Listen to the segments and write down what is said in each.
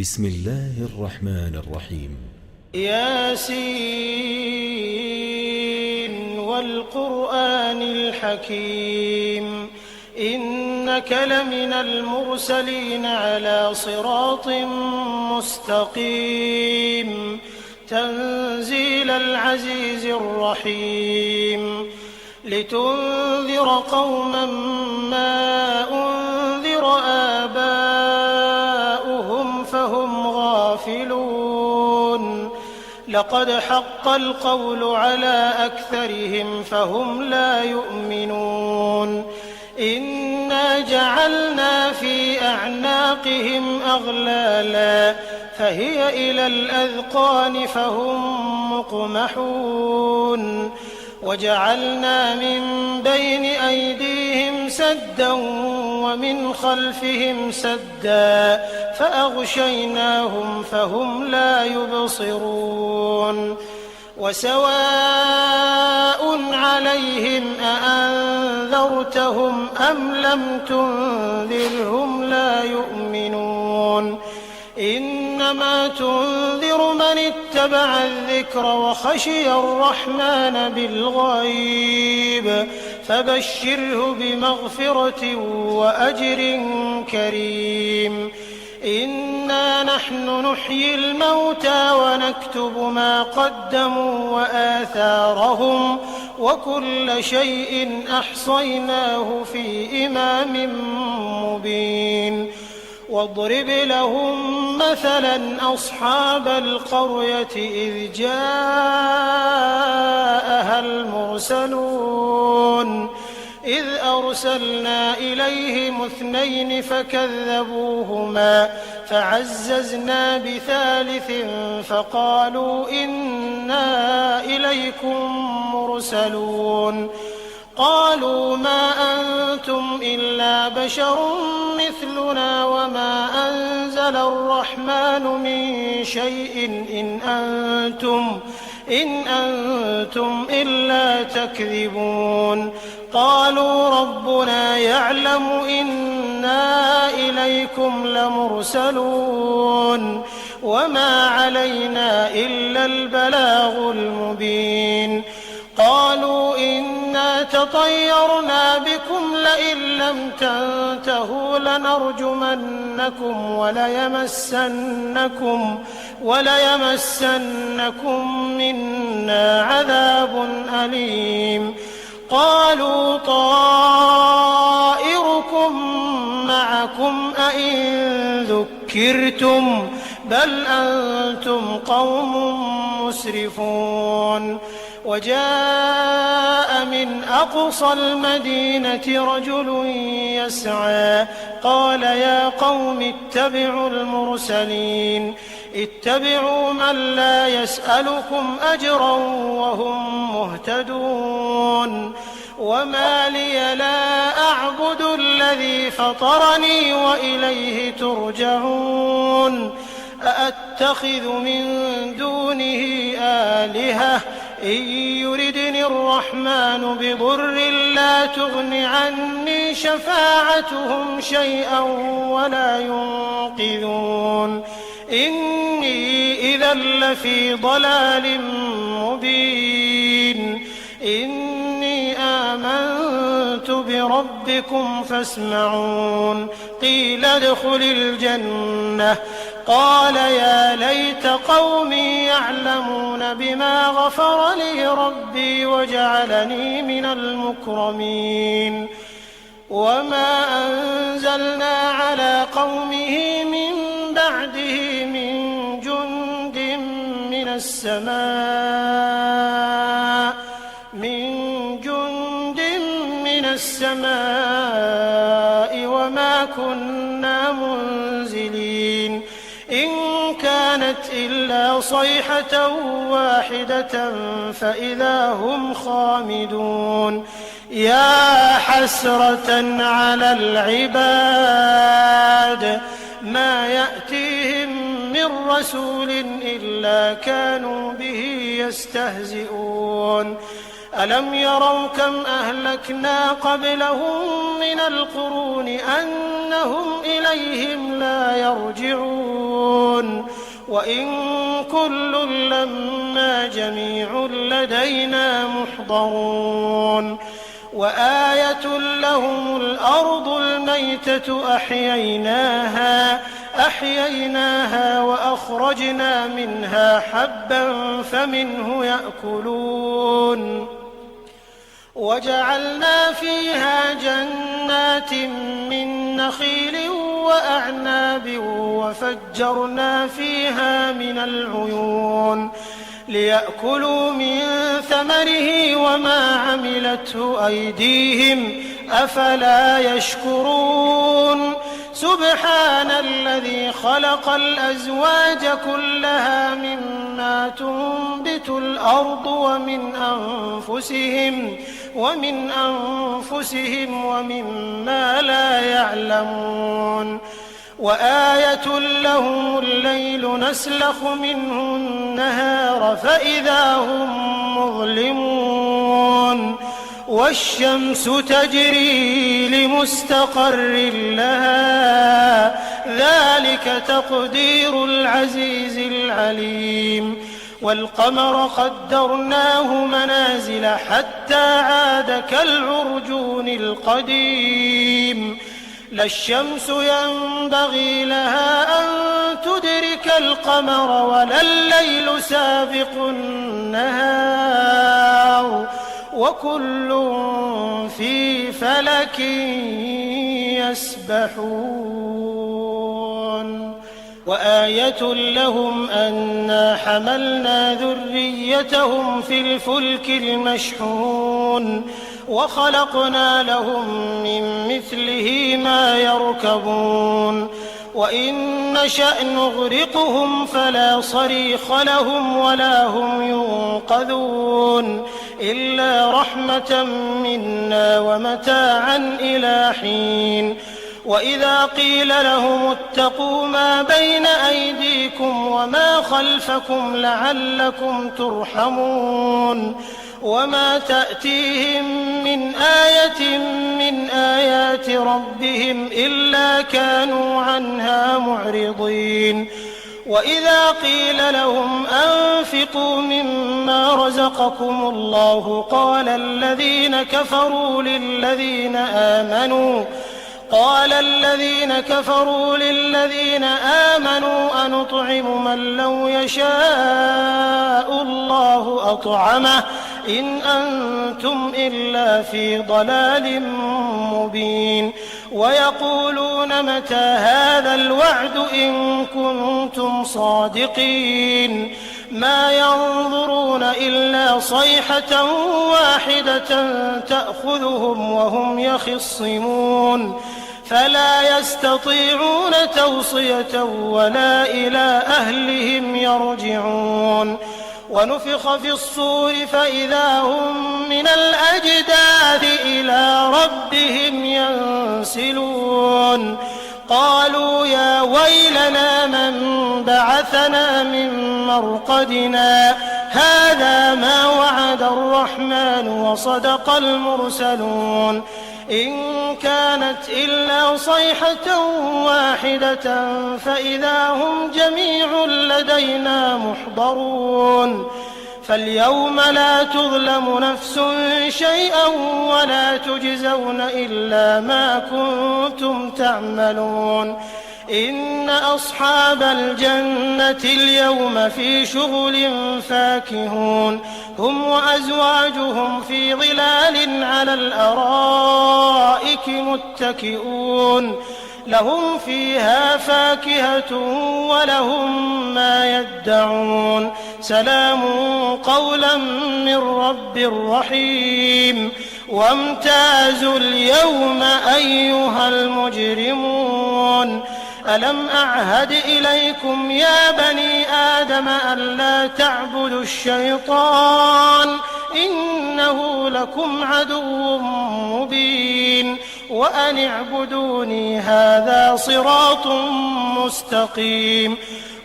بسم الله الرحمن الرحيم. ياسين والقرآن الحكيم إنك لمن المرسلين على صراط مستقيم تنزيل العزيز الرحيم لتنذر قوما ما أنذر آباؤهم فهم غافلون لقد حق القول على أكثرهم فهم لا يؤمنون إنا جعلنا في أعناقهم أغلالا فهي إلى الأذقان فهم مقمحون وجعلنا من بين أيديهم سدا ومن خلفهم سدا فأغشيناهم فهم لا يبصرون وسواء عليهم أأنذرتهم أم لم تنذرهم لا يؤمنون إنما تنذر من اتبع الذكر وخشي الرحمن بالغيب فبشره بمغفرة وأجر كريم إنا نحن نحيي الموتى ونكتب ما قدموا وآثارهم وكل شيء أحصيناه في إمام مبين واضرب لهم مثلا أصحاب القرية إذ جاءها المرسلون إذ أرسلنا إليهم 2 فكذبوهما فعززنا بثالث فقالوا إنا إليكم مرسلون قالوا ما أنتم إلا بشر مثلنا وما أنزل الرحمن من شيء إن أنتم إلا تكذبون قالوا ربنا يعلم إنا إليكم لمرسلون وما علينا إلا البلاغ المبين قالوا إنا تطيرنا بكم لئن لم تنتهوا لنرجمنكم وليمسنكم منا عذاب أليم قالوا طائركم معكم أئن ذكرتم بل أنتم قوم مسرفون وجاء من أقصى المدينة رجل يسعى قال يا قوم اتبعوا المرسلين اتبعوا من لا يسألكم أجرا وهم مهتدون وما لي لا أعبد الذي فطرني وإليه ترجعون أأتخذ من دونه آلهة إن يردني الرحمن بضر لا تغن عني شفاعتهم شيئا ولا ينقذون إني إذا لفي ضلال مبين إني آمنت بربكم فاسمعون قيل ادخل الجنة قال يا ليت قومي يعلمون بما غفر لي ربي وجعلني من المكرمين وما أنزلنا على قومه من بعده من جند من السماء وما كنا منزلين إن كانت إلا صيحة واحدة فإذا هم خامدون يا حسرة على العباد ما يأتيهم من رسول إلا كانوا به يستهزئون ألم يروا كم أهلكنا قبلهم من القرون أنهم إليهم لا يرجعون يعملون وإن كل لما جميع لدينا محضرون وآية لهم الأرض الميتة أحييناها وأخرجنا منها حبا فمنه يأكلون وجعلنا فيها جنات من نخيل وأعناب وفجرنا فيها من العيون ليأكلوا من ثمره وما عملته أيديهم أفلا يشكرون سبحان الذي خلق الأزواج كلها مما تنبت الأرض ومن أنفسهم ومما لا يعلمون وآية لهم الليل نسلخ منه النهار فإذا هم مظلمون والشمس تجري لمستقر لها ذلك تقدير العزيز العليم والقمر قدرناه منازل حتى عاد كالعرجون القديم لا الشمس ينبغي لها أن تدرك القمر ولا الليل سابق النهار وكل في فلك يسبحون وآية لهم أنا حملنا ذريتهم في الفلك المشحون وخلقنا لهم من مثله ما يركبون وإن نشأ نغرقهم فلا صريخ لهم ولا هم ينقذون إلا رحمة منا ومتاعا إلى حين وإذا قيل لهم اتقوا ما بين أيديكم وما خلفكم لعلكم ترحمون وما تأتيهم من آية من آيات ربهم إلا كانوا عنها معرضين وإذا قيل لهم أنفقوا مما رزقكم الله قال الذين كفروا للذين آمنوا أنطعم من لو يشاء الله أطعمه إن أنتم إلا في ضلال مبين ويقولون متى هذا الوعد إن كنتم صادقين ما ينظرون إلا صيحة واحدة تأخذهم وهم يخصمون فلا يستطيعون توصية ولا إلى أهلهم يرجعون ونفخ في الصور فإذا هم من الأجداث إلى ربهم ينسلون قالوا يا ويلنا من بعثنا من مرقدنا هذا ما وعد الرحمن وصدق المرسلون إن كانت إلا صيحة واحدة فإذا هم جميع لدينا محضرون فاليوم لا تظلم نفس شيئا ولا تجزون إلا ما كنتم تعملون إن أصحاب الجنة اليوم في شغل فاكهون هم وأزواجهم في ظلال على الأرائك متكئون لهم فيها فاكهة ولهم ما يدعون سلام قولا من رب رحيم وامتازوا اليوم أيها المجرمون ألم أعهد إليكم يا بني آدم ألا تعبدوا الشيطان إنه لكم عدو مبين وأن اعبدوني هذا صراط مستقيم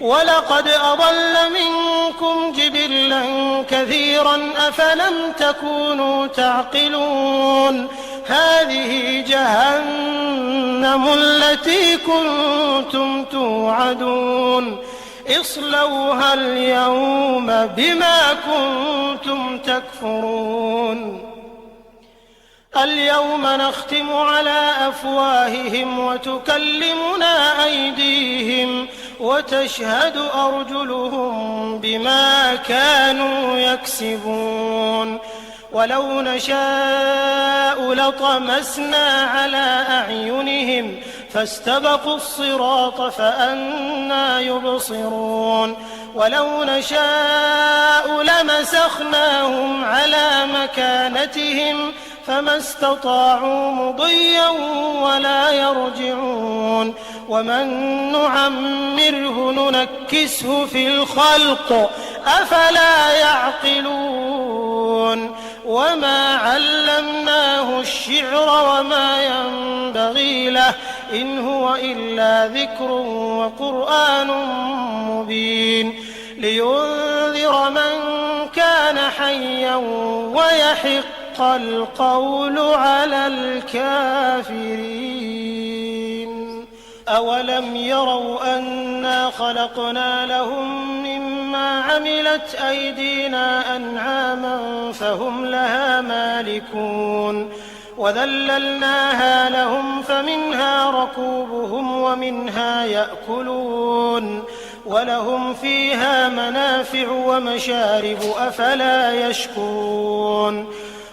ولقد أضل منكم جبلا كثيرا أفلم تكونوا تعقلون هذه جهنم التي كنتم توعدون اصلوها اليوم بما كنتم تكفرون اليوم نختم على أفواههم وتكلمنا أيديهم وتشهد أرجلهم بما كانوا يكسبون ولو نشاء لطمسنا على أعينهم فاستبقوا الصراط فأنى يبصرون ولو نشاء لمسخناهم على مكانتهم فما استطاعوا مضيا ولا يرجعون ومن نعمره ننكسه في الخلق أفلا يعقلون وما علمناه الشعر وما ينبغي له إن هو إلا ذكر وقرآن مبين لينذر من كان حيا ويحق القول على الكافرين أولم يروا أنا خلقنا لهم مما عملت أيدينا أنعاما فهم لها مالكون وذللناها لهم فمنها ركوبهم ومنها يأكلون ولهم فيها منافع ومشارب أفلا يشكرون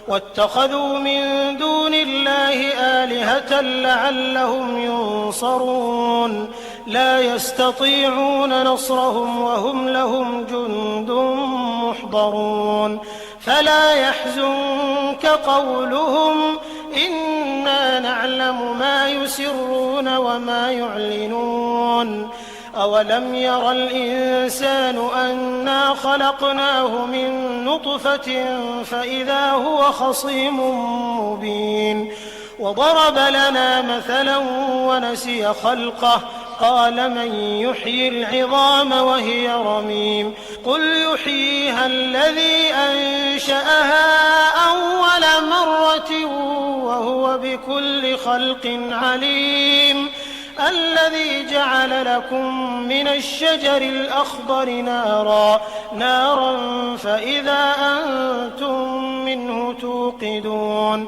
واتخذوا من دون الله آلهة لعلهم ينصرون لا يستطيعون نصرهم وهم لهم جند محضرون فلا يحزنك قولهم إنا نعلم ما يسرون وما يعلنون أولم ير الإنسان أنا خلقناه من نطفة فإذا هو خصيم مبين وضرب لنا مثلا ونسي خلقه قال من يحيي العظام وهي رميم قل يحييها الذي أنشأها أول مرة وهو بكل خلق عليم الذي جعل لكم من الشجر الأخضر نارا فإذا أنتم منه توقدون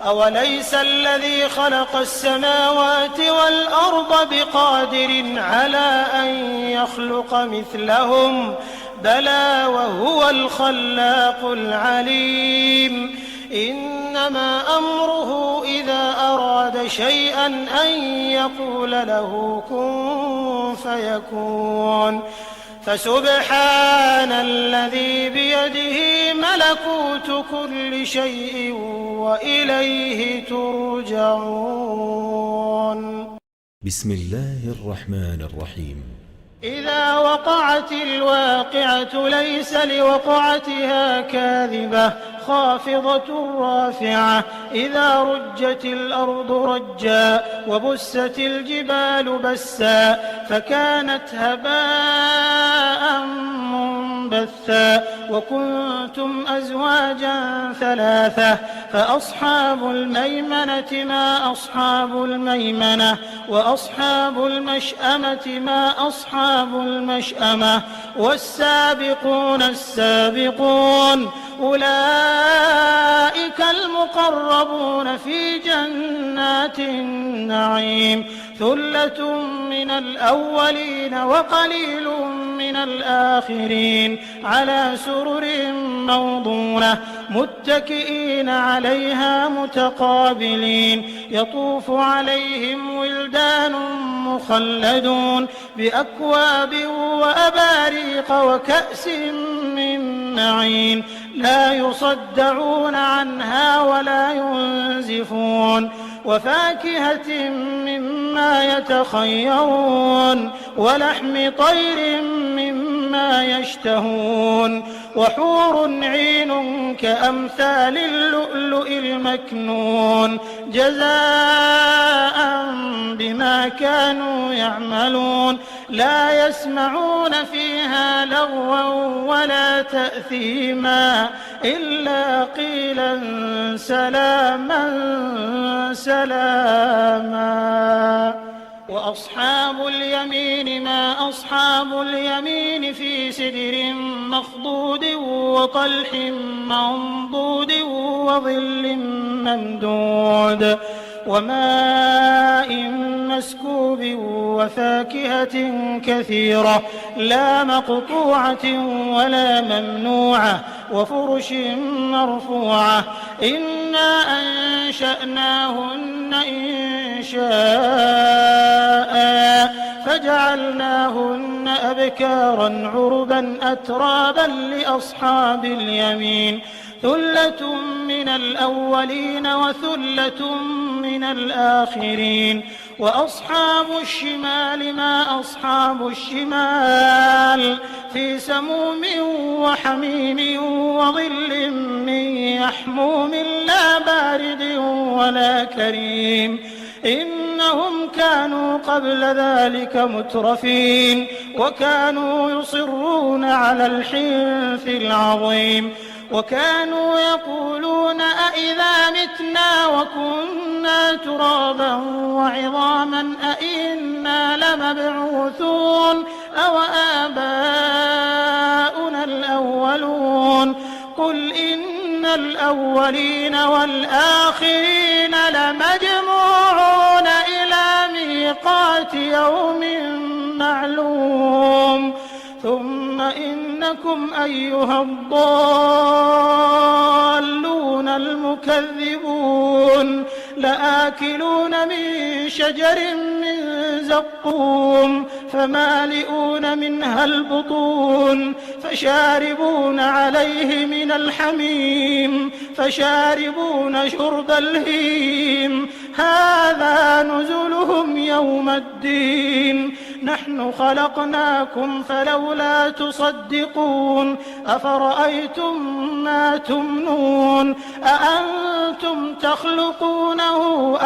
أوليس الذي خلق السماوات والأرض بقادر على أن يخلق مثلهم بلى وهو الخلاق العليم إنما أمره إذا أراد شيئا أن يقول له كن فيكون فسبحان الذي بيده ملكوت كل شيء وإليه ترجعون بسم الله الرحمن الرحيم إذا وقعت الواقعة ليس لوقعتها كاذبة خافضة رافعة إذا رجت الأرض رجا وبست الجبال بسا فكانت هباء منبثا وكنتم أزواجا ثلاثة فأصحاب الميمنة ما أصحاب الميمنة وأصحاب المشأمة ما أصحاب المشأمة والسابقون السابقون أولئك المقربون في جنات النعيم ثلة من الأولين وقليل من الآخرين على سرر موضونة متكئين عليها متقابلين يطوف عليهم ولدان مخلدون بأكواب وأباريق وكأس من معين لا يصدعون عنها ولا ينزفون وفاكهة مما يتخيرون ولحم طير مما يشتهون وحور عين كأمثال اللؤلؤ المكنون جزاء بما كانوا يعملون لا يسمعون فيها لغوا ولا تأثيما إلا قيلا سلاما سلاما وأصحاب اليمين ما أصحاب اليمين في سدر مخضود وطلح منضود وظل ممدود وماء مسكوب وفاكهة كثيرة لا مقطوعة ولا ممنوعة وفرش مرفوعة إنا أنشأناهن إنشاء فجعلناهن أبكارا عربا أترابا لأصحاب اليمين ثلة من الأولين وثلة من الآخرين وأصحاب الشمال ما أصحاب الشمال في سموم وحميم وظل من يحموم لا بارد ولا كريم إنهم كانوا قبل ذلك مترفين وكانوا يصرون على الحنث العظيم وكانوا يقولون أئذا متنا وكنا ترابا وعظاما أئنا لمبعوثون أو آباؤنا الأولون قل إن الأولين والآخرين لمجموعون إلى ميقات يوم معلوم ثم إنكم أيها الضالون المكذبون لآكلون من شجر من زقوم فمالئون منها البطون فشاربون عليه من الحميم فشاربون شرب الهيم هذا نزلهم يوم الدين نحن خلقناكم فلولا تصدقون أفرأيتم ما تمنون أأنتم تخلقونه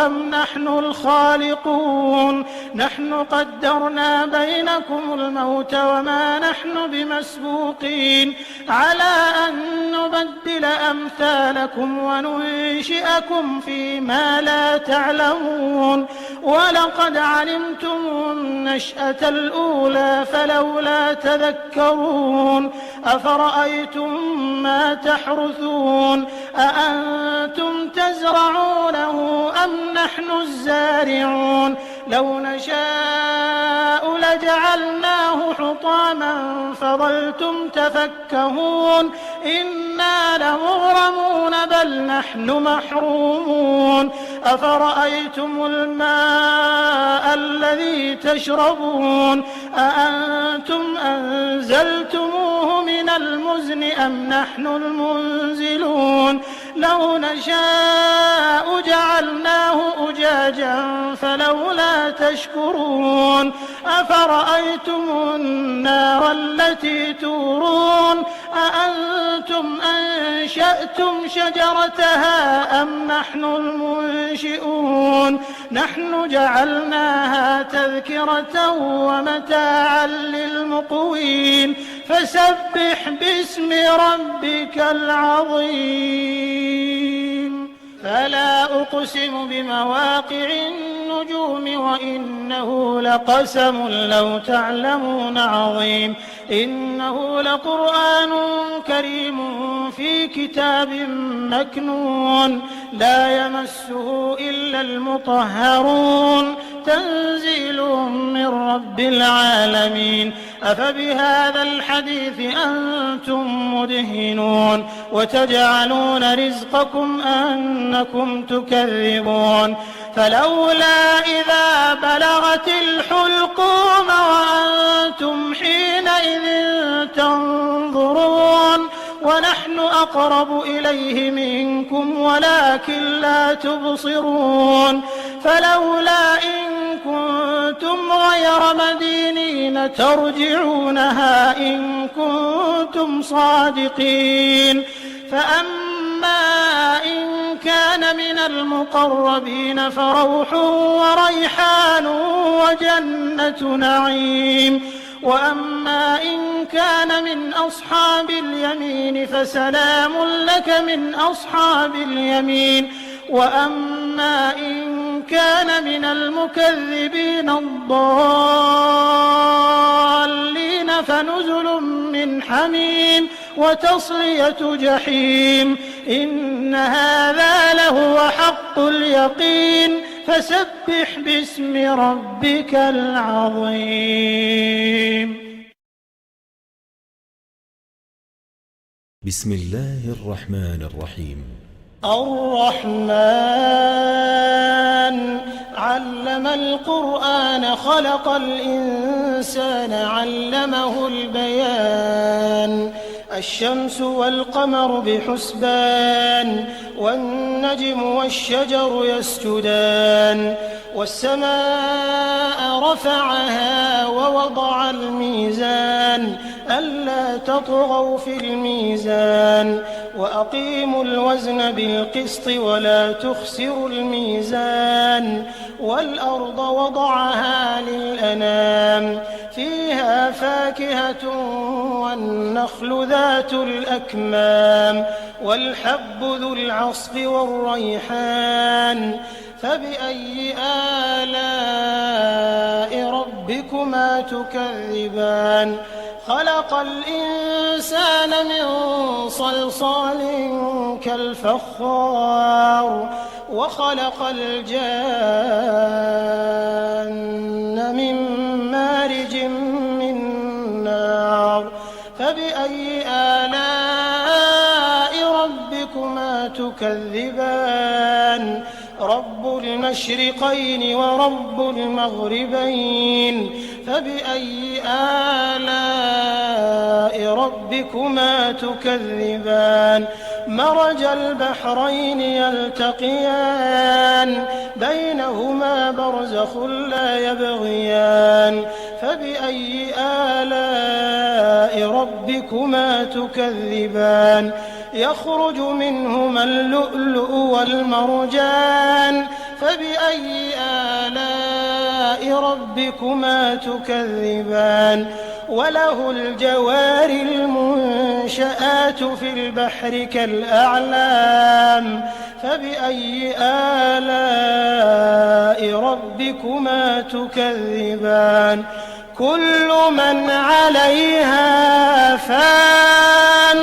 أم نحن الخالقون نحن قدرنا بينكم الموت وما نحن بمسبوقين على أن نبدل أمثالكم وننشئكم فيما لا تعلمون ولقد علمتم النشأة الأولى فلولا تذكرون أفرأيتم ما تحرثون أأنتم تزرعونه أم نحن الزارعون لو نشاء لجعلناه حطاما فظلتم تفكهون إنا لمغرمون بل نحن محرومون أفرأيتم الماء الذي تشربون أأنتم أنزلتموه من المزن أم نحن المنزلون لو نشاء جعلناه أجاجا فلولا تشكرون أفرأيتم النار التي تورون أأنتم أنشأتم شجرتها أم نحن المنشئون نحن جعلناها تذكرة ومتاعا للمقوين فسبح باسم ربك العظيم فلا أقسم بمواقع النجوم وإنه لقسم لو تعلمون عظيم إنه لقرآن كريم في كتاب مكنون لا يمسه إلا المطهرون تنزيل من رب العالمين أفبهذا الحديث أنتم مدهنون وتجعلون رزقكم أنكم تكذبون فلولا إذا بلغت الحلقوم وأنتم حينئذ تنظرون ونحن أقرب إليه منكم ولكن لا تبصرون فلولا إن كنتم غير مدينين ترجعونها إن كنتم صادقين فأما إن كان من المقربين فروح وريحان وجنة نعيم وأما إن كان من أصحاب اليمين فسلام لك من أصحاب اليمين وأما إن كان من المكذبين الضالين فنزل من حميم وتصلية جحيم إن هذا لهو حق اليقين فسبح باسم ربك العظيم. بسم الله الرحمن الرحيم. الرحمن علم القرآن خلق الإنسان علمه البيان الشمس والقمر بحسبان والنجم والشجر يسجدان والسماء رفعها ووضع الميزان ألا تطغوا في الميزان وأقيموا الوزن بالقسط ولا تخسروا الميزان والأرض وضعها للأنام فيها فاكهة والنخل ذات الأكمام والحب ذو العصف والريحان فبأي آلاء ربكما تكذبان خلق الإنسان من صلصال كالفخار وخلق الجان من مارج من نار فبأي آلاء ربكما تكذبان رب المشرقين ورب المغربين فبأي آلاء ربكما تكذبان مرج البحرين يلتقيان بينهما برزخ لا يبغيان فبأي آلاء ربكما تكذبان يخرج منهما اللؤلؤ والمرجان فبأي آلاء ربكما تكذبان وله الجوار المنشآت في البحر كالأعلام فبأي آلاء ربكما تكذبان كل من عليها فان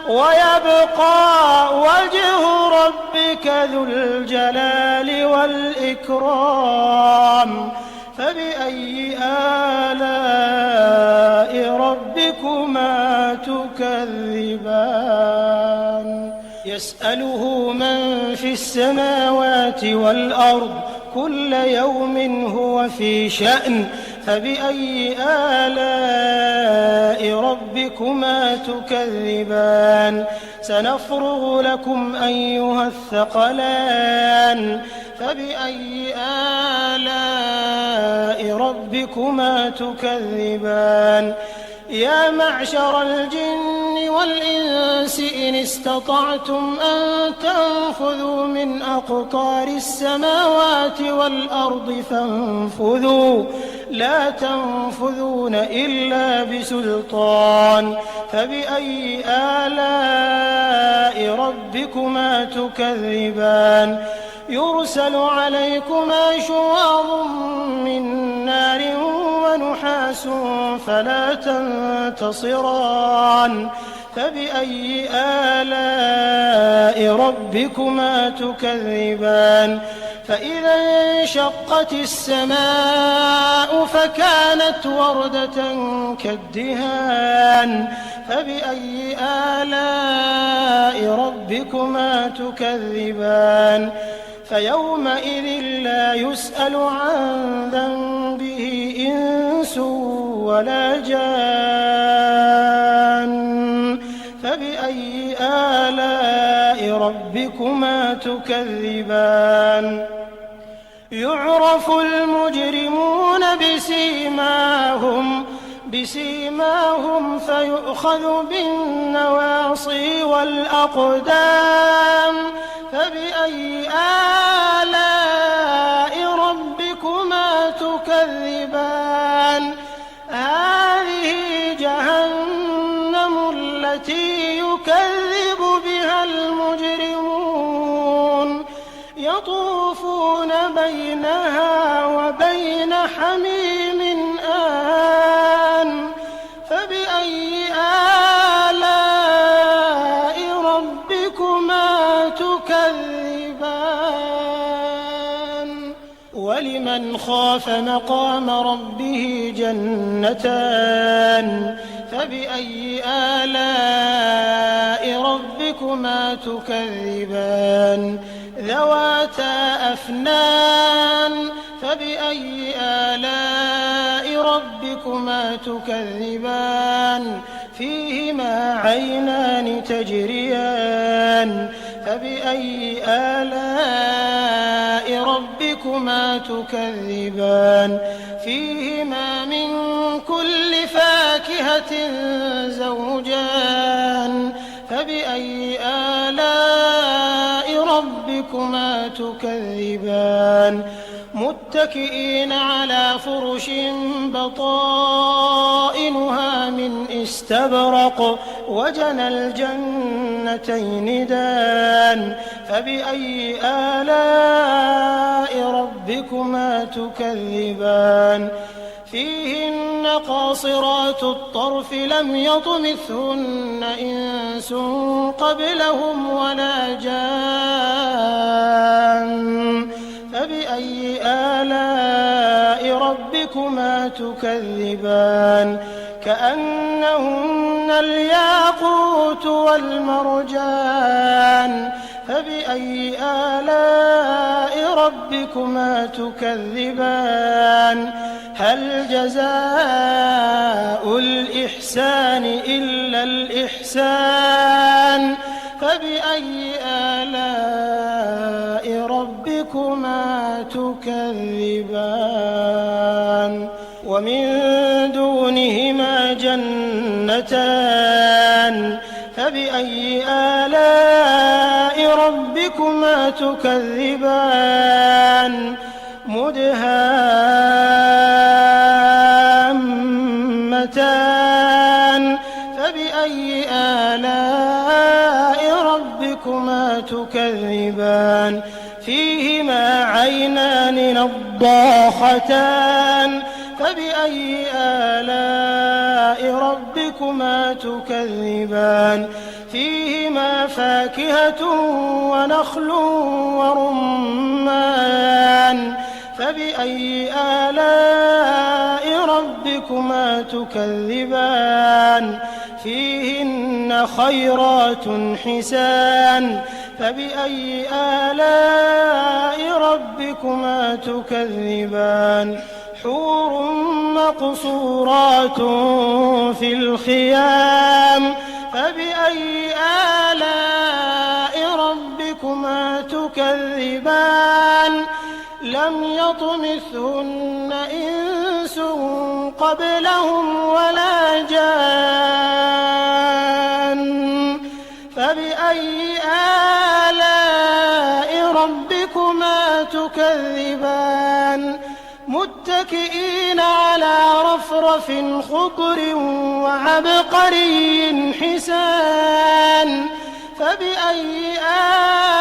ويبقى وجه ربك ذو الجلال والإكرام فبأي آلاء ربكما تكذبان يسأله من في السماوات والأرض كل يوم هو في شأن فبأي آلاء ربكما تكذبان سنفرغ لكم أيها الثقلان فبأي آلاء ربكما تكذبان يا معشر الجن والإنس إن استطعتم أن تنفذوا من أقطار السماوات والأرض فانفذوا لا تنفذون إلا بسلطان فبأي آلاء ربكما تكذبان يرسل عليكما شواظ من نار ونحاس فلا تنتصران فبأي آلاء ربكما تكذبان فإذا انشقت السماء فكانت وردة كالدهان فبأي آلاء ربكما تكذبان فيومئذ لا يسأل عن ذنبه إنس ولا جان فبأي آلاء ربكما تكذبان يعرف المجرمون بسيماهم فيؤخذ بالنواصي والأقدام فبأي آلاء ربكما تكذبان هذه جهنم التي يكذب بها المجرمون يطوفون بينها وبين حميم آن فبأي آلاء ربكما تكذبان ولمن خاف مقام ربه جنتان فبأي آلاء ربكما تكذبان ذواتا أفنان فبأي آلاء ربكما تكذبان فيهما عينان تجريان فبأي آلاء ربكما تكذبان فيهما من كل فاكهة زوجان فبأي آلاء ربكما تكذبان متكئين على فرش بطائنها من استبرق وجنى الجنتين دان فبأي آلاء ربكما تكذبان فيهن قاصرات الطرف لم يطمثهن إنس قبلهم ولا جان فبأي آلاء ربكما تكذبان كأنهن الياقوت والمرجان فبأي آلاء ربكما تكذبان هل جزاء الإحسان إلا الإحسان فبأي آلاء ربكما تكذبان ومن دونهما جنتان فبأي آلاء ربكما تكذبان مدهامتان فبأي آلاء ربكما تكذبان فيهما عينان نضاختان فبأي آلاء ربكما تكذبان فيهما فاكهة ونخل ورمان فبأي آلاء ربكما تكذبان فيهن خيرات حسان فبأي آلاء ربكما تكذبان حور مقصورات في الخيام فبأي آلاء ربكما تكذبان لم يطمثهن إنس قبلهم ولا جان فبأي آلاء ربكما تكذبان متكئين على رفرف خضر وعبقري حسان فبأي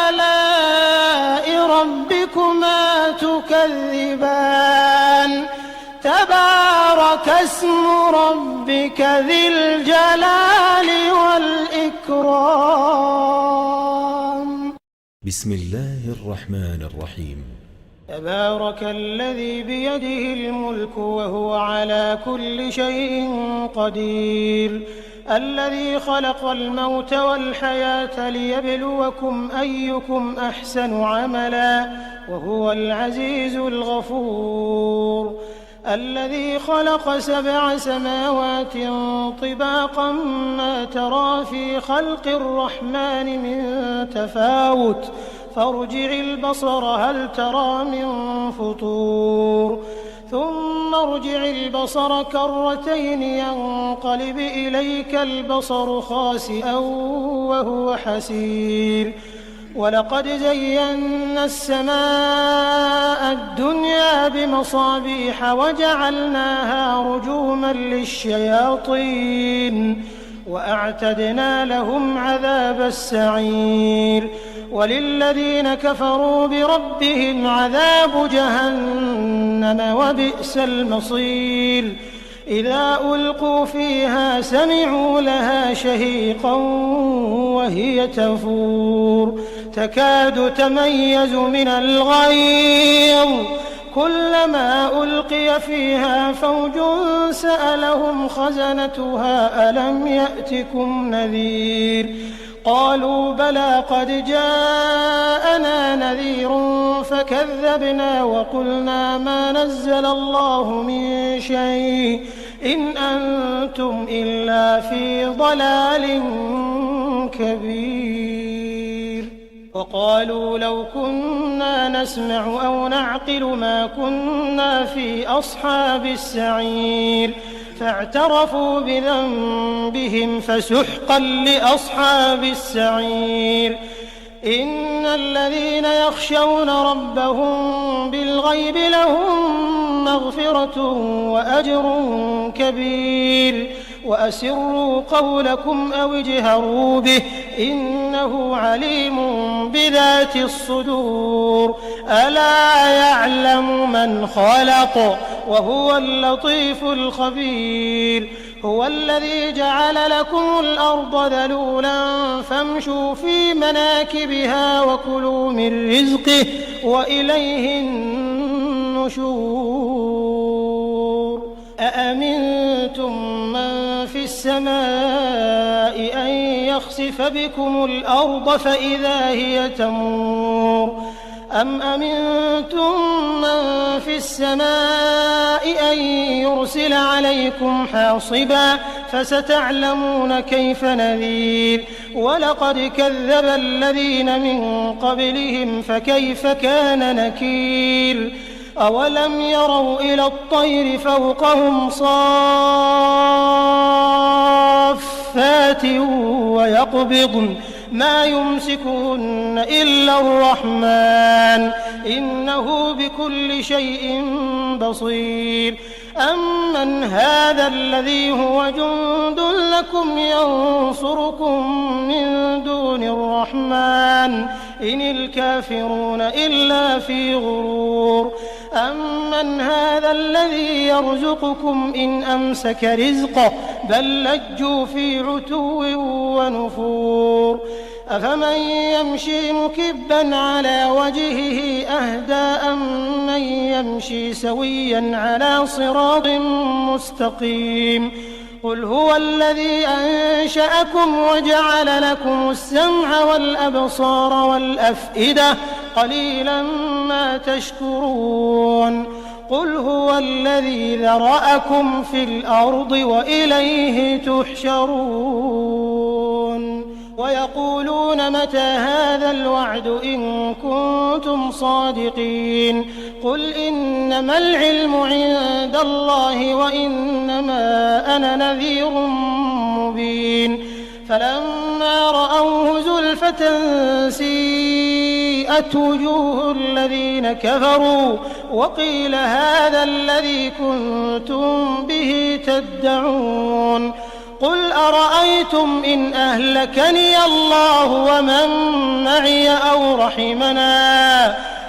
آلاء ربكما تكذبان تبارك اسم ربك ذي الجلال والإكرام بسم الله الرحمن الرحيم تبارك الذي بيده الملك وهو على كل شيء قدير الذي خلق الموت والحياة ليبلوكم أيكم أحسن عملا وهو العزيز الغفور الذي خلق 7 سماوات طباقا ما ترى في خلق الرحمن من تفاوت فارجع البصر هل ترى من فطور ثم ارجع البصر كرتين ينقلب إليك البصر خاسئا وهو حسير ولقد زينا السماء الدنيا بمصابيح وجعلناها رجوما للشياطين وأعتدنا لهم عذاب السعير وللذين كفروا بربهم عذاب جهنم وبئس المصير إذا ألقوا فيها سمعوا لها شهيقا وهي تفور تكاد تميز من الغيظ كلما ألقي فيها فوج سألهم خزنتها ألم يأتكم نذير قالوا بلى قد جاءنا نذير فكذبنا وقلنا ما نزل الله من شيء إن أنتم إلا في ضلال كبير وقالوا لو كنا نسمع أو نعقل ما كنا في أصحاب السعير فاعترفوا بذنبهم فسحقا لأصحاب السعير إن الذين يخشون ربهم بالغيب لهم مغفرة وأجر كبير وأسروا قولكم أو اجهروا به إنه عليم بذات الصدور ألا يعلم من خلق وهو اللطيف الخبير هو الذي جعل لكم الأرض ذلولا فامشوا في مناكبها وكلوا من رزقه وإليه النشور أأمنتم من في السماء أن يخسف بكم الأرض فإذا هي تمور أم أمنتم من في السماء أن يرسل عليكم حاصبا فستعلمون كيف نذير ولقد كذب الذين من قبلهم فكيف كان نكير أولم يروا إلى الطير فوقهم صافات ويقبضن ما يمسكهن إلا الرحمن إنه بكل شيء بصير أمن هذا الذي هو جند لكم ينصركم من دون الرحمن إن الكافرون إلا في غرور أمن هذا الذي يرزقكم إن أمسك رزقه بل لجوا في عتو ونفور أفمن يمشي مكبا على وجهه أهدى أم من يمشي سويا على صراط مستقيم قل هو الذي أنشأكم وجعل لكم السمع والأبصار والأفئدة قليلا ما تشكرون قل هو الذي ذرأكم في الأرض وإليه تحشرون ويقولون متى هذا الوعد إن كنتم صادقين قل إنما العلم عند الله وإنما أنا نذير مبين فلما رأوه زلفة سيئت وجوه الذين كفروا وقيل هذا الذي كنتم به تدعون قل أرأيتم إن أهلكني الله ومن معي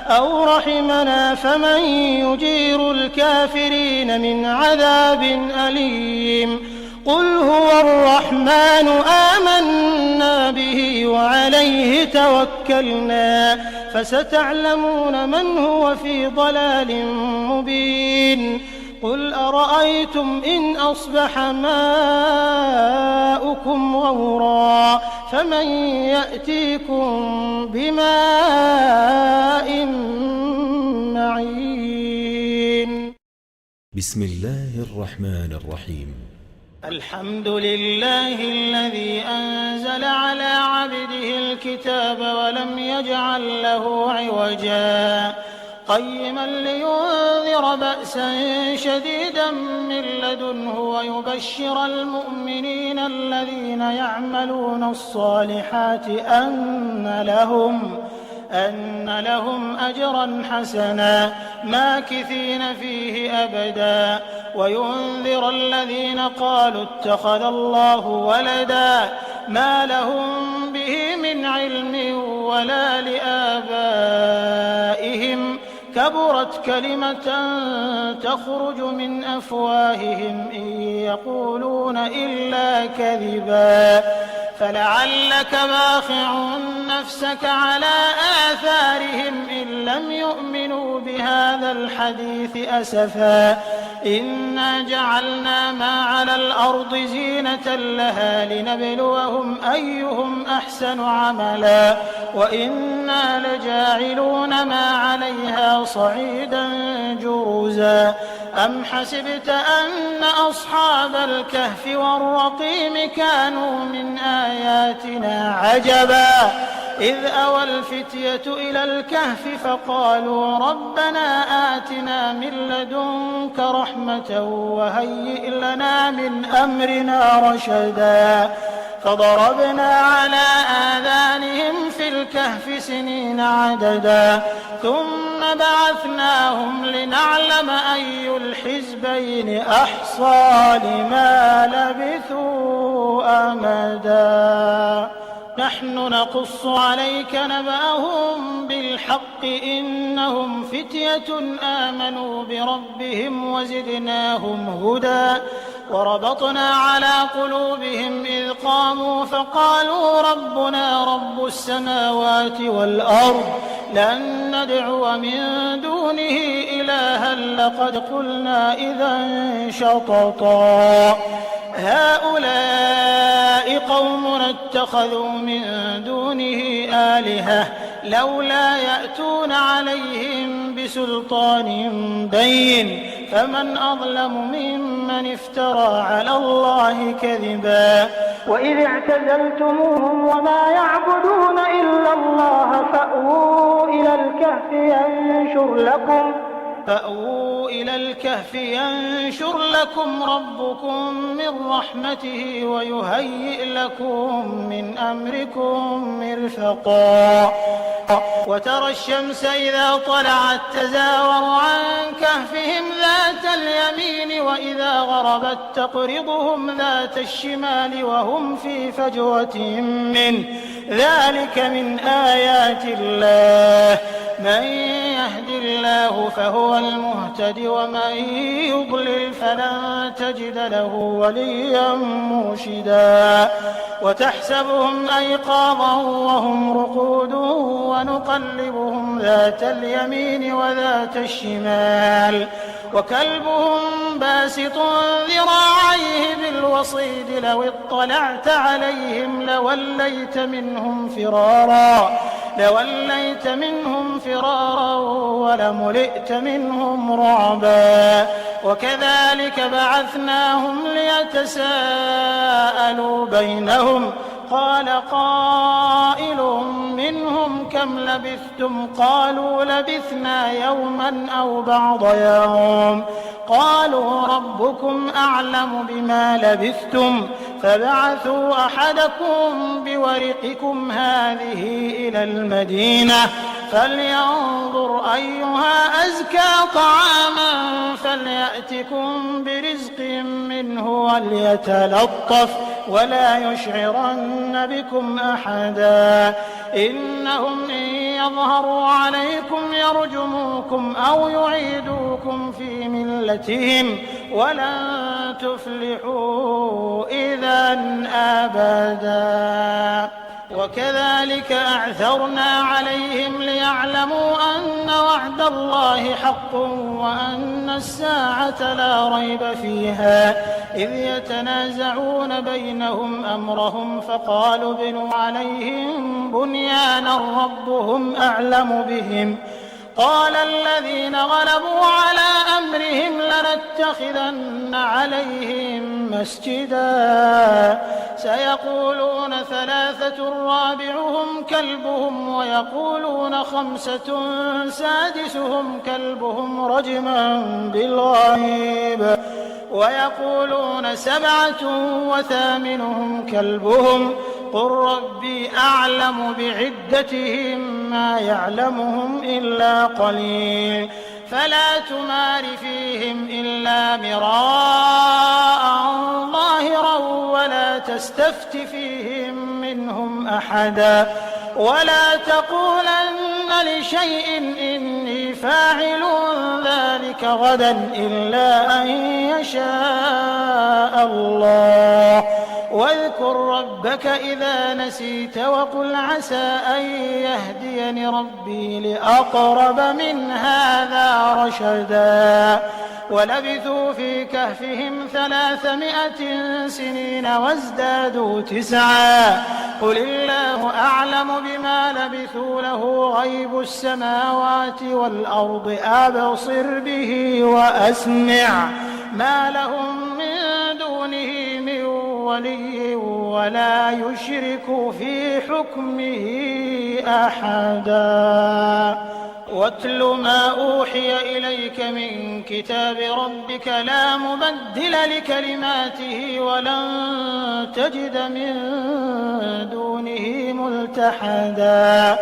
أو رحمنا فمن يجير الكافرين من عذاب أليم قل هو الرحمن آمنا به وعليه توكلنا فستعلمون من هو في ضلال مبين قل أرأيتم إن أصبح ماؤكم غورا فمن يأتيكم بماء معين بسم الله الرحمن الرحيم الحمد لله الذي أنزل على عبده الكتاب ولم يجعل له عوجا قيما لينذر بأسا شديدا من لدنه ويبشر المؤمنين الذين يعملون الصالحات أن لهم أجرا حسنا ماكثين فيه أبدا وينذر الذين قالوا اتخذ الله ولدا ما لهم به من علم ولا لآبائهم كبرت كلمة تخرج من أفواههم إن يقولون إلا كذبا فلعلك باخع نفسك على آثارهم إن لم يؤمنوا بهذا الحديث أسفا إنا جعلنا ما على الأرض زينة لها لنبلوهم أيهم أحسن عملا وإنا لجاعلون ما عليها صعيدا جرزا أم حسبت أن أصحاب الكهف والرقيم كانوا من آياتنا عجبا إذ أوى الفتية إلى الكهف فقالوا ربنا آتنا من لدنك رحمة وهيئ لنا من أمرنا رشدا فضربنا على آذانهم في الكهف سنين عددا ثم بعثناهم لنعلم أي الحزبين أحصى لما لبثوا أمدا نحن نقص عليك نبأهم بالحق إنهم فتية آمنوا بربهم وزدناهم هدى وربطنا على قلوبهم إذ قاموا فقالوا ربنا رب السماوات والأرض لن ندعو من دونه إلها لقد قلنا إذا شططا هؤلاء قومنا اتخذوا من دونه آلهة لولا يأتون عليهم بسلطان بين فمن أظلم ممن افترى على الله كذبا وإذ اعتزلتموهم وما يعبدون إلا الله فأووا إلى الكهف ينشر لكم ربكم من رحمته ويهيئ لكم من أمركم مرفقا وترى الشمس إذا طلعت تزاور عن كهفهم ذات اليمين وإذا غربت تقرضهم ذات الشمال وهم في فجوة منه ذلك من آيات الله من يهد الله فهو المهتد ومن يضلل فلن تجد له وليا مرشدا وتحسبهم أيقاظا وهم رقود ونقلبهم ذات اليمين وذات الشمال وكلبهم باسط ذراعيه بالوصيد لو اطلعت عليهم لوليت منهم فرارا ولملئت منهم رعبا وكذلك بعثناهم ليتساءلوا بينهم قال قائل منهم كم لبثتم قالوا لبثنا يوما أو بعض يوم قالوا ربكم أعلم بما لبثتم فبعثوا أحدكم بورقكم هذه إلى المدينة فلينظر أيها أزكى طعاما فليأتكم برزق منه وليتلطف ولا يشعرن بكم أحدا إنهم إن يظهروا عليكم يرجموكم أو يعيدوكم في ملتهم ولن تفلحوا إذا أبدا وكذلك أعثرنا عليهم ليعلموا أن وعد الله حق وأن الساعة لا ريب فيها إذ يتنازعون بينهم أمرهم فقالوا ابنوا عليهم بنيانا ربهم أعلم بهم قال الذين غلبوا على أمرهم لنتخذن عليهم مسجدا سيقولون ثلاثة رابعهم كلبهم ويقولون خمسة سادسهم كلبهم رجما بالغيب ويقولون سبعة وثامنهم كلبهم قل ربي أعلم بعدتهم ما يعلمهم إلا قليل فلا تمار فيهم إلا مراء ظاهرا ولا تستفت فيهم منهم أحدا ولا تقولن لشيء إني فاعل ذلك غدا إلا أن يشاء الله واذكر ربك إذا نسيت وقل عسى أن يهديني ربي لأقرب من هذا رشدا ولبثوا في كهفهم 300 سنين وازدادوا 9 قل الله أعلم بما لبثوا له غيب السماوات والأرض أبصر به وأسمع ما لهم من دونه من ولي ولا يشرك في حكمه أحدا واتل ما أوحي إليك من كتاب ربك لا مبدل لكلماته ولن تجد من دونه ملتحدا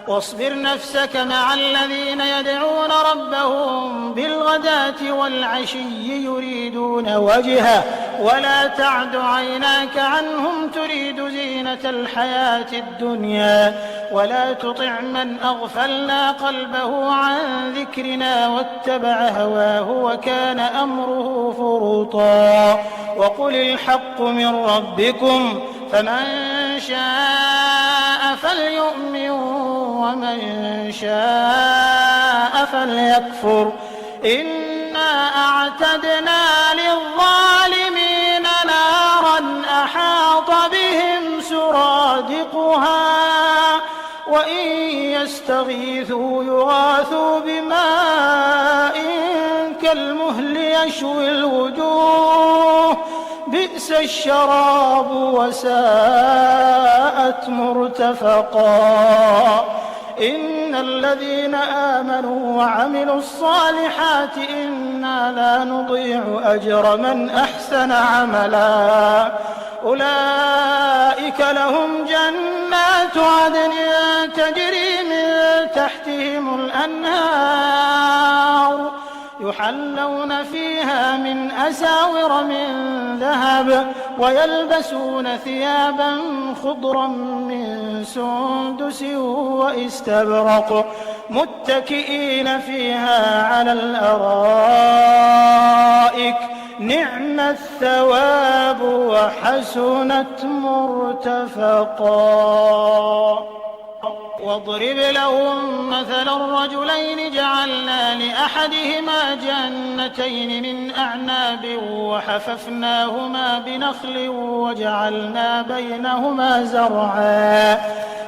واصبر نفسك مع الذين يدعون ربهم بالغداة والعشي يريدون وجهه ولا تعد عيناك عنهم تريد زينة الحياة الدنيا ولا تطع من أغفلنا قلبه عن ذكرنا واتبع هواه وكان أمره فرطا وقل الحق من ربكم فمن شاء فليؤمن ومن شاء فليكفر إنا أعتدنا للظالمين نارا أحاط بهم سرادقها وإن يستغيثوا يغاثوا بماء كالمهل يشوي الوجوه بئس الشراب وساءت مرتفقا إن الذين آمنوا وعملوا الصالحات إنا لا نضيع أجر من أحسن عملا أولئك لهم جنات عدن تجري من تحتهم الأنهار يحلون فيها من أساور من ذهب ويلبسون ثيابا خضرا من سندس واستبرق متكئين فيها على الأرائك نعم الثواب وحسنت مرتفقا واضرب لهم مثل الرجلين جعلنا لأحدهما جنتين من أعناب وحففناهما بنخل وجعلنا بينهما زرعا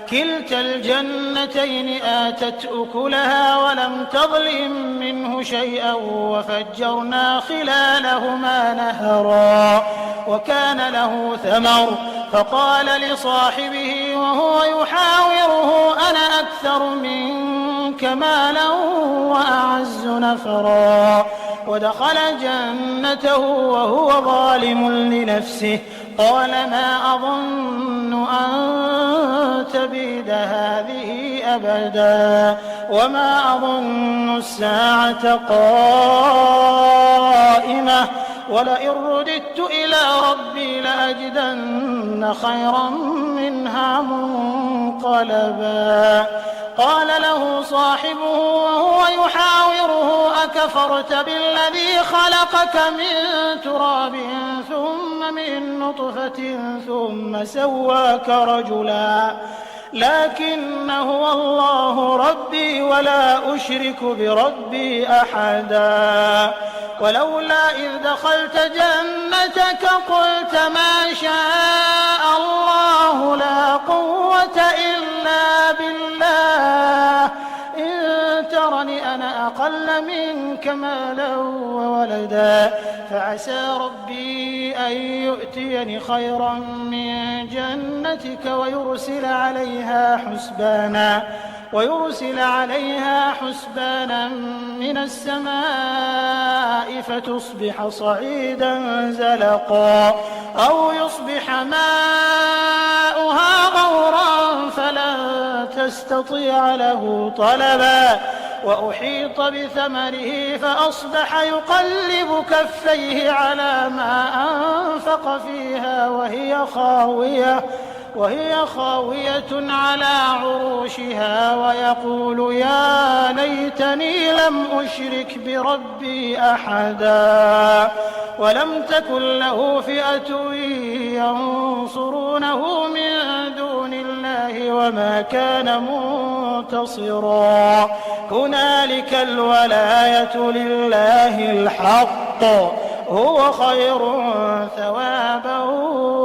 كلتا الجنتين آتت أكلها ولم تظلم منه شيئا وفجرنا خلالهما نهرا وكان له ثمر فقال لصاحبه وهو يحاوره أنا أكثر منك مالا وأعز نفرا ودخل جنته وهو ظالم لنفسه قال ما أظن أن تبيد هذه أبدا وما أظن الساعة قائمة ولئن رددت إلى ربي لأجدن خيرا منها منقلبا قال له صاحبه وهو يحاوره أكفرت بالذي خلقك من تراب ثم من نطفة ثم سواك رجلا لكن هو الله ربي ولا أشرك بربي أحدا ولولا إذ دخلت جنتك قلت ما شاء الله لا قوة إلا بالله إن ترني أنا أقل منك مالا وولدا فعسى ربي أن يؤتيني خيرا من جنتك ويرسل عليها حسبانا من السماء فتصبح صعيدا زلقا أو يصبح ماؤها غورا فلا تستطيع له طلبا وأحيط بثمره فأصبح يقلب كفيه على ما أنفق فيها وهي خاوية على عروشها ويقول يا ليتني لم أشرك بربي أحدا ولم تكن له فئة ينصرونه من دون الله وما كان منتصرا هنالك الولاية لله الحق هو خير ثوابا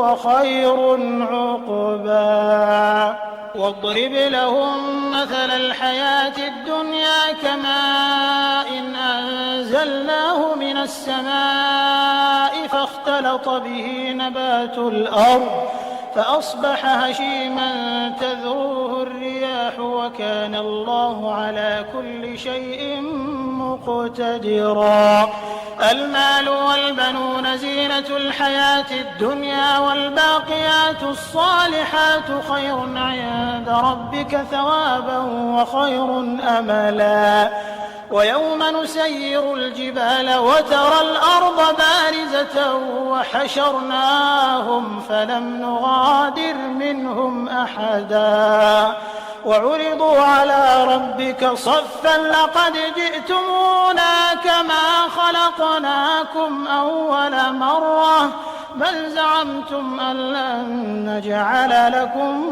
وخير عقبا واضرب لهم مثل الحياة الدنيا كماء إن أنزلناه من السماء فاختلط به نبات الأرض فأصبح هشيما تذروه الرياح وكان الله على كل شيء مقتدرا المال والبنون زينة الحياة الدنيا والباقيات الصالحات خير عند ربك ثوابا وخير أملا ويوم نسير الجبال وترى الأرض بارزة وحشرناهم فلم نغادر منهم أحدا وعرضوا على ربك صفا لقد جئتمونا كما خلقناكم أول مرة بل زعمتم أن لن نجعل لكم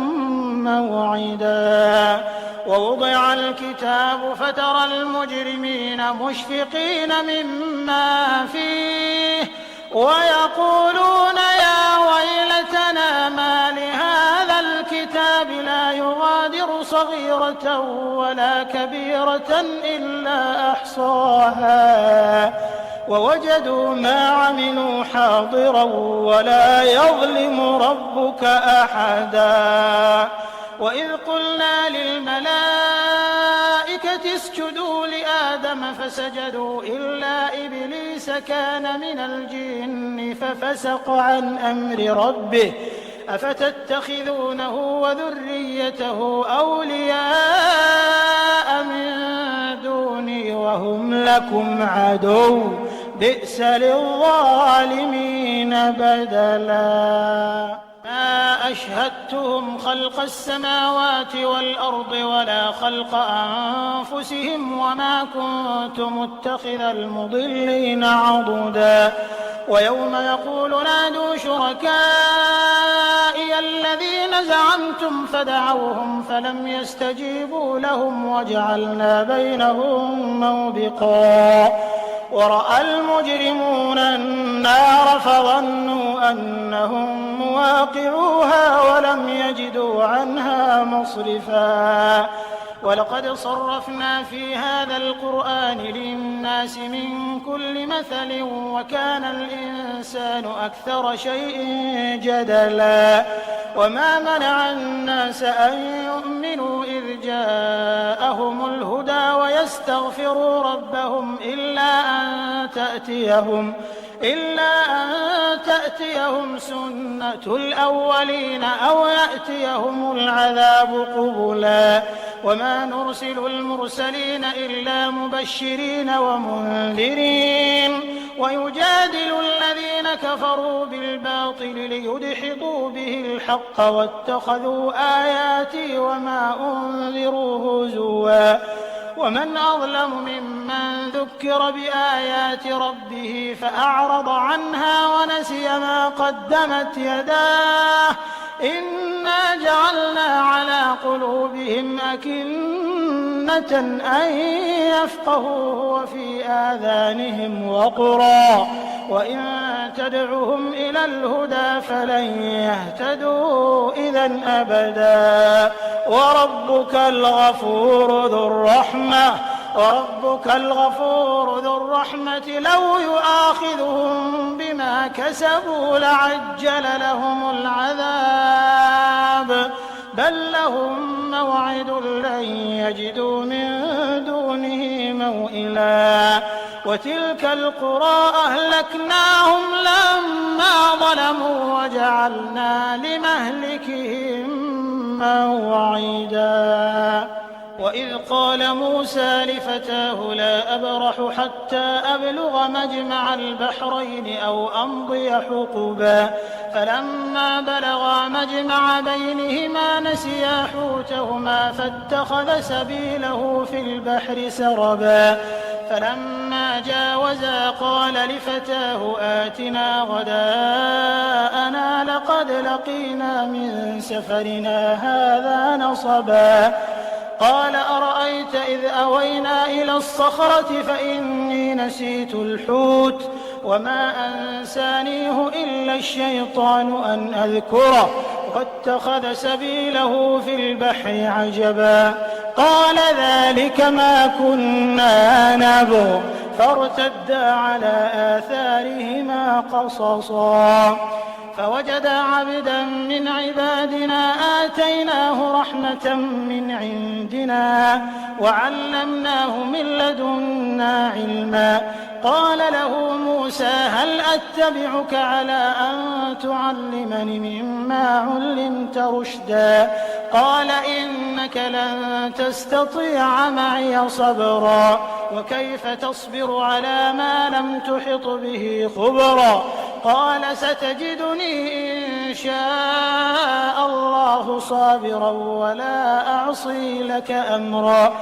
موعدا ووضع الكتاب فترى المجرمين مشفقين مما فيه ويقولون يا ويلتنا ما لهذا الكتاب لا يغادر صغيرة ولا كبيرة إلا أحصاها ووجدوا ما عملوا حاضرا ولا يظلم ربك أحدا وإذ قلنا للملائكة اسجدوا لآدم فسجدوا إلا إبليس كان من الجن ففسق عن أمر ربه أفتتخذونه وذريته أولياء من دوني وهم لكم عدو بئس للظالمين بدلا ما أشهدتهم خلق السماوات والأرض ولا خلق أنفسهم وما كنت متخذ المضلين عضدا ويوم يقول نادوا شركائي الذين زعمتم فدعوهم فلم يستجيبوا لهم وجعلنا بينهم موبقا ورأى المجرمون النار فظنوا أنهم مواقعوها ولم يجدوا عنها مصرفا ولقد صرفنا في هذا القرآن للناس من كل مثل وكان الإنسان أكثر شيء جدلا وما منع الناس أن يؤمنوا إذ جاءهم الهدى ويستغفروا ربهم إلا أن تأتيهم سنة الأولين أو يأتيهم العذاب قبلا وما نرسل المرسلين إلا مبشرين ومنذرين ويجادل الذين كفروا بالباطل ليدحضوا به الحق واتخذوا آياتي وما أنذروا هزوا ومن أظلم ممن ذكر بآيات ربه فأعرض عنها ونسي ما قدمت يداه إنا جعلنا على قلوبهم أكنة أن يفقهوه وفي آذانهم وقرا وإن تدعهم إلى الهدى فلن يهتدوا إذا أبدا وربك الغفور ذو الرحمة لو يؤاخذهم بما كسبوا لعجل لهم العذاب بل لهم موعد لن يجدوا من دونه موئلا وتلك القرى أهلكناهم لما ظلموا وجعلنا لمهلكهم موعدا وإذ قال موسى لفتاه لا أبرح حتى أبلغ مجمع البحرين أو أمضي حقبا فلما بلغا مجمع بينهما نسيا حوتهما فاتخذ سبيله في البحر سربا فلما جاوزا قال لفتاه آتنا غداءنا لقد لقينا من سفرنا هذا نصبا قال أرأيت إذ أوينا إلى الصخرة فإني نسيت الحوت وما أنسانيه إلا الشيطان أن أذكره واتخذ سبيله في البحر عجبا قال ذلك ما كنا نبغ فارتدا على آثارهما قصصا فوجدا عبدا من عبادنا آتيناه رحمة من عندنا وعلمناه من لدنا علما قال له موسى هل أتبعك على أن تعلمني مما علمت رشدا قال إنك لن تستطيع معي صبرا وكيف تصبر على ما لم تحط به خبرا قال ستجدني إن شاء الله صابرا ولا أعصي لك أمرا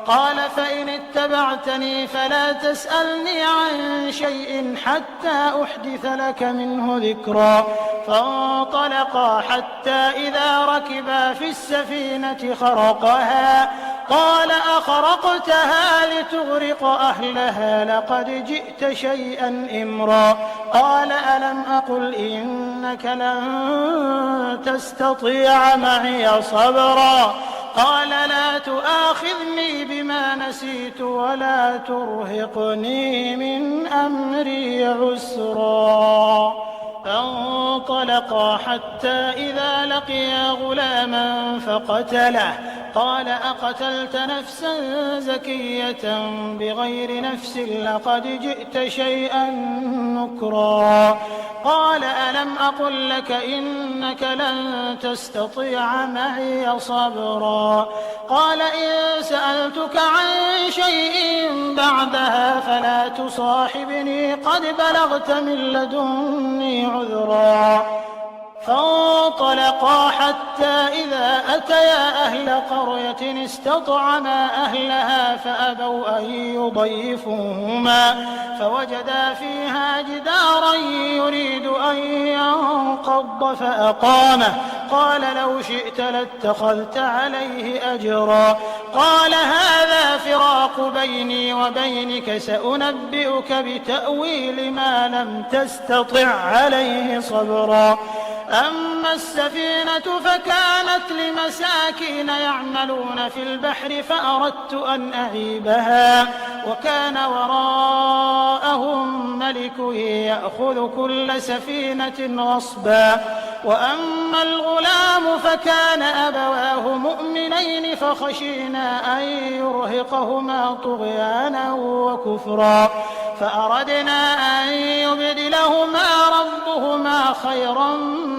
قال فإن اتبعتني فلا تسألني عن شيء حتى أحدث لك منه ذكرا فانطلقا حتى إذا ركبا في السفينة خرقها قال أخرقتها لتغرق أهلها لقد جئت شيئا إمرا قال ألم أقل إنك لن تستطيع معي صبرا قال لا تؤاخذني بما نسيت ولا ترهقني من أمري عسرا فانطلقا حتى إذا لقيا غلاما فقتله قال أقتلت نفسا زكية بغير نفس لقد جئت شيئا نكرا قال ألم أقل لك إنك لن تستطيع معي صبرا قال إن سألتك عن شيء بعدها فلا تصاحبني قد بلغت من لدني عذرا فانطلقا حتى إذا أتيا أهل قرية استطعما أهلها فأبوا أن يضيفوهما فوجدا فيها جدارا يريد أن ينقض فأقامه قال لو شئت لاتخذت عليه أجرا قال هذا فراق بيني وبينك سأنبئك بتأويل ما لم تستطع عليه صبرا أما السفينة فكانت لمساكين يعملون في البحر فأردت أن أعيبها وكان وراءهم ملك يأخذ كل سفينة غصبا وأما الغلام فكان أبواه مؤمنين فخشينا أن يرهقهما طغيانا وكفرا فأردنا أن يبدلهما ربهما خيرا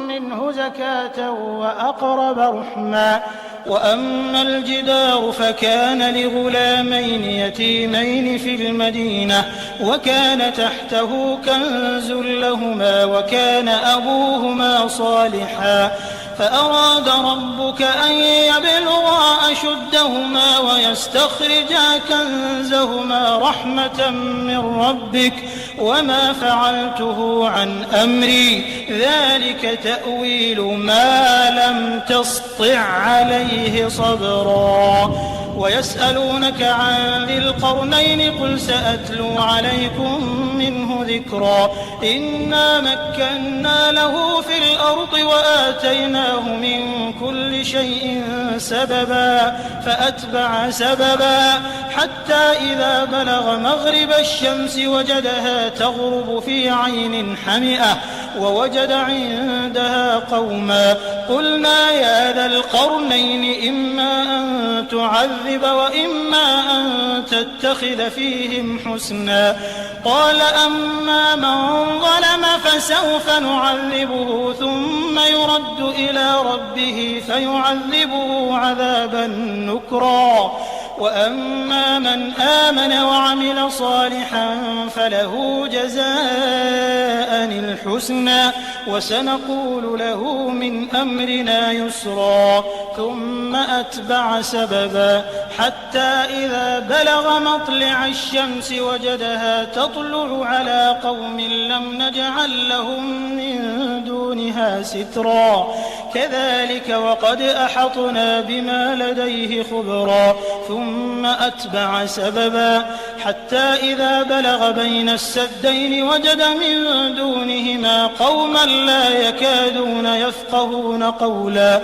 منه زكاة وأقرب رحما وأما الجدار فكان لغلامين يتيمين في المدينة وكان تحته كنز لهما وكان أبوهما صالحا فأراد ربك أن يبلغا أشدهما ويستخرجا كنزهما رحمة من ربك وما فعلته عن أمري ذلك تأويل ما لم تسطع عليه صبرا ويسألونك عن ذي القرنين قل سأتلو عليكم منه ذكرا إنا مكنا له في الأرض وآتيناه من كل شيء سببا فأتبع سببا حتى إذا بلغ مغرب الشمس وجدها تغرب في عين حمئة ووجد عندها قوما قلنا يا ذا القرنين إما أن تعذب وإما أن تتخذ فيهم حسنا قال أما من ظلم فسوف نعذبه ثم يرد إلى ربه فيعذبه عذابا نكرا وأما من آمن وعمل صالحا فله جزاء الحسنى وسنقول له من أمرنا يسرا ثم أتبع سببا حتى إذا بلغ مطلع الشمس وجدها تطلع على قوم لم نجعل لهم من دونها سترا كذلك وقد أحطنا بما لديه خبرا ثم أتبع سببا حتى إذا بلغ بين السدين وجد من دونهما قوما لا يكادون يفقهون قولا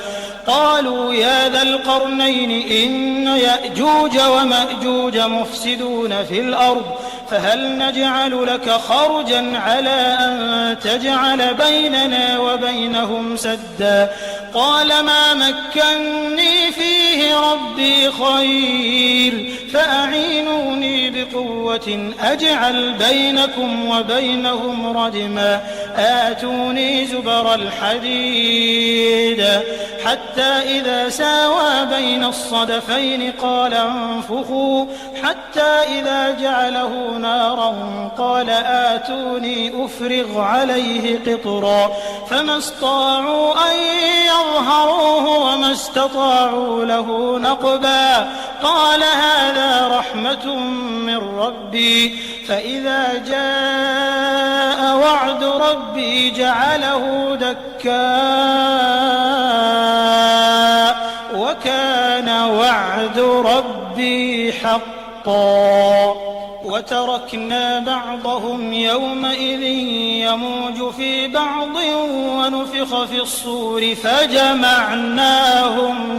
قالوا يا ذا القرنين إن يأجوج ومأجوج مفسدون في الأرض فهل نجعل لك خرجا على أن تجعل بيننا وبينهم سدا قال ما مكني فيه ربي خير فأعينوني بقوة أجعل بينكم وبينهم ردما آتوني زبر الحديد حتى إذا ساوى بين الصدفين قال انفخوا حتى إذا جعله نارا قال آتوني أفرغ عليه قطرا فما استطاعوا أن يظهروه وما استطاعوا له نقبا قال هذا رحمة من ربي فإذا جاء وعد ربي جعله دكاء وكان وعد ربي حقا وتركنا بعضهم يومئذ يموج في بعض ونفخ في الصور فجمعناهم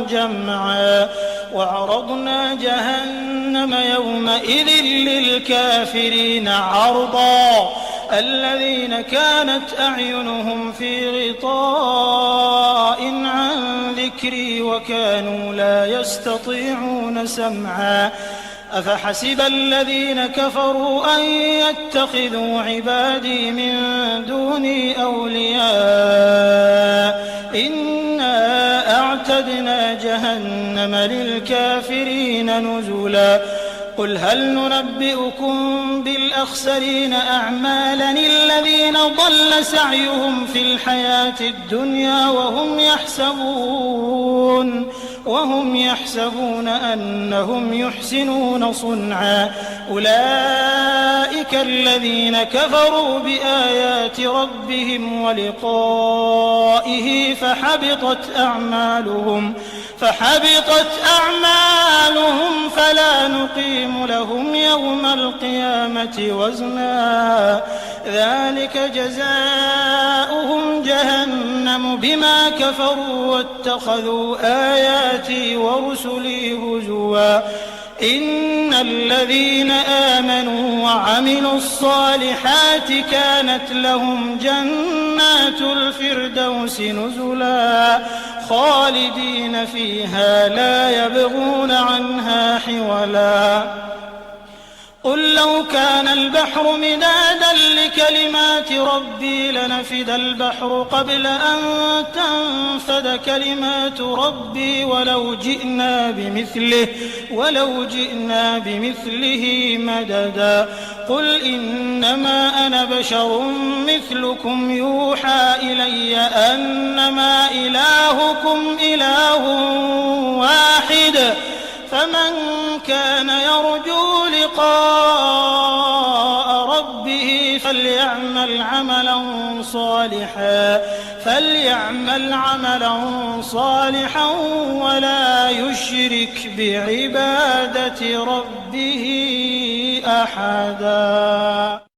جمعا وعرضنا جهنم يومئذ للكافرين عرضا الذين كانت أعينهم في غطاء عن ذكري وكانوا لا يستطيعون سمعا أفحسب الذين كفروا أن يتخذوا عبادي من دوني أولياء إنا أعتدنا جهنم للكافرين نزلا قل هل ننبئكم بالأخسرين أعمالا الذين ضل سعيهم في الحياة الدنيا وهم يحسبون أنهم يحسنون صنعا أولئك الذين كفروا بآيات ربهم ولقائه فحبطت أعمالهم فلا نقيم لهم يوم القيامة وزنا ذلك جزاؤهم جهنم بما كفروا واتخذوا آياتي ورسلي هزوا إن الذين آمنوا وعملوا الصالحات كانت لهم جنات الفردوس نزلا خالدين فيها لا يبغون عنها حولا قل لو كان البحر مدادا لكلمات ربي لنفد البحر قبل أن تنفد كلمات ربي ولو جئنا بمثله مددا قل إنما أنا بشر مثلكم يوحى إلي أنما إلهكم إله واحد فمن كان يرجو لقاء ربه فليعمل عملا صالحا ولا يشرك بعبادة ربه أحدا.